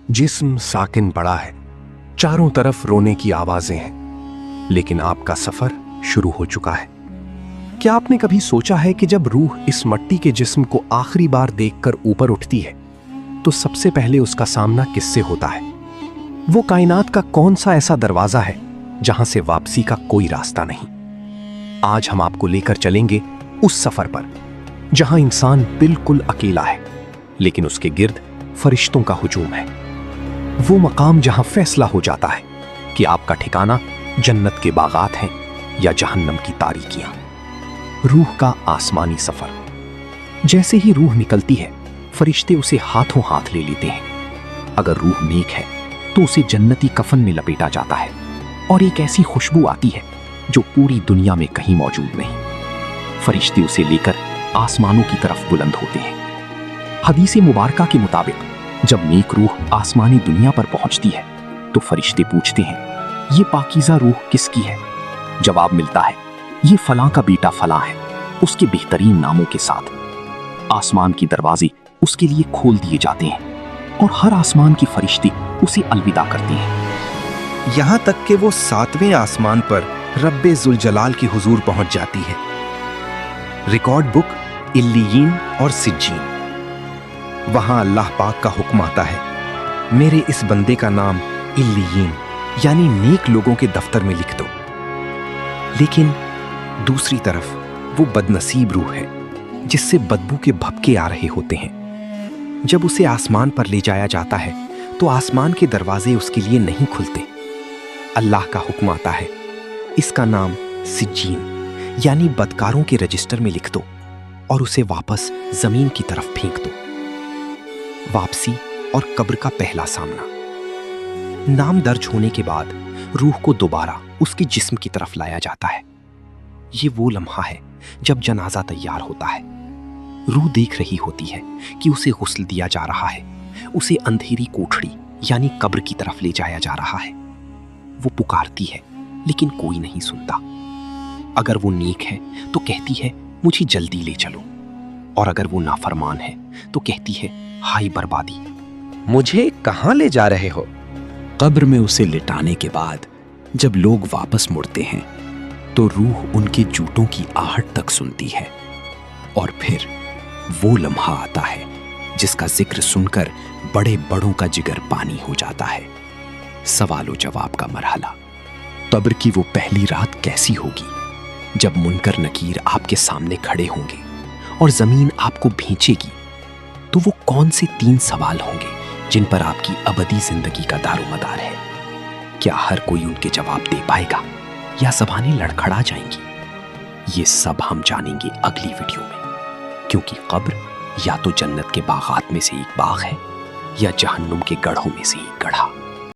जिस्म साकिन पड़ा है, चारों तरफ रोने की आवाजें हैं, लेकिन आपका सफर शुरू हो चुका है। क्या आपने कभी सोचा है कि जब रूह इस मट्टी के जिस्म को आखिरी बार देखकर ऊपर उठती है तो सबसे पहले उसका सामना किससे होता है? वो कायनात का कौन सा ऐसा दरवाजा है जहां से वापसी का कोई रास्ता नहीं? आज हम आपको लेकर चलेंगे उस सफर पर जहां इंसान बिल्कुल अकेला है, लेकिन उसके गिर्द फरिश्तों का हुजूम है। वो मकाम जहां फैसला हो जाता है कि आपका ठिकाना जन्नत के बागात हैं या जहन्नम की तारीकियां। रूह का आसमानी सफर। जैसे ही रूह निकलती है, फरिश्ते उसे हाथों हाथ ले लेते हैं। अगर रूह नेक है तो उसे जन्नती कफन में लपेटा जाता है और एक ऐसी खुशबू आती है जो पूरी दुनिया में कहीं मौजूद नहीं। फरिश्ते उसे लेकर आसमानों की तरफ बुलंद होते हैं। हदीस मुबारका के मुताबिक जब नेक रूह आसमानी दुनिया पर पहुंचती है तो फरिश्ते पूछते हैं, ये पाकीज़ा रूह किसकी है? जवाब मिलता है, ये फलां का बेटा फलां है, उसके बेहतरीन नामों के साथ। आसमान के दरवाजे उसके लिए खोल दिए जाते हैं और हर आसमान के फरिश्ते उसे अलविदा करते हैं। यहां तक कि वो 7वें आसमान पर रब्बे जुल जलाल की हुजूर पहुंच जाती है। रिकॉर्ड बुक इल्लियीन और सिज्जीन। वहां अल्लाह पाक का हुक्म आता है, मेरे इस बंदे का नाम इल्लियीन यानी नेक लोगों के दफ्तर में लिख दो। लेकिन दूसरी तरफ वो बदनसीब रूह है जिससे बदबू के भपके आ रहे होते हैं। जब उसे आसमान पर ले जाया जाता है तो आसमान के दरवाजे उसके लिए नहीं खुलते। अल्लाह का हुक्म आता है, इसका नाम सिज्जीन यानी बदकारों के रजिस्टर में लिख दो और उसे वापस जमीन की तरफ फेंक दो। वापसी और कब्र का पहला सामना। नाम दर्ज होने के बाद रूह को दोबारा उसके जिस्म की तरफ लाया जाता है। ये वो लम्हा है जब जनाजा तैयार होता है। रूह देख रही होती है कि उसे गुस्ल दिया जा रहा है, उसे अंधेरी कोठड़ी यानी कब्र की तरफ ले जाया जा रहा है। वो पुकारती है लेकिन कोई नहीं सुनता। अगर वो नेक है तो कहती है, मुझे जल्दी ले चलो, और अगर वो नाफरमान है तो कहती है, हाय बर्बादी, मुझे कहां ले जा रहे हो? कब्र में उसे लिटाने के बाद जब लोग वापस मुड़ते हैं तो रूह उनके जूतों की आहट तक सुनती है। और फिर वो लम्हा आता है जिसका जिक्र सुनकर बड़े बड़ों का जिगर पानी हो जाता है। सवालो जवाब का मरहला। कब्र की वो पहली रात कैसी होगी जब मुनकर नकीर आपके सामने खड़े होंगे और जमीन आपको भींचेगी? तो वो कौन से 3 सवाल होंगे जिन पर आपकी अबदी जिंदगी का दारोमदार है? क्या हर कोई उनके जवाब दे पाएगा या ज़बानें लड़खड़ा जाएंगी? ये सब हम जानेंगे अगली वीडियो में, क्योंकि कब्र या तो जन्नत के बागात में से एक बाग है या जहन्नुम के गढ़ों में से एक गढ़ा।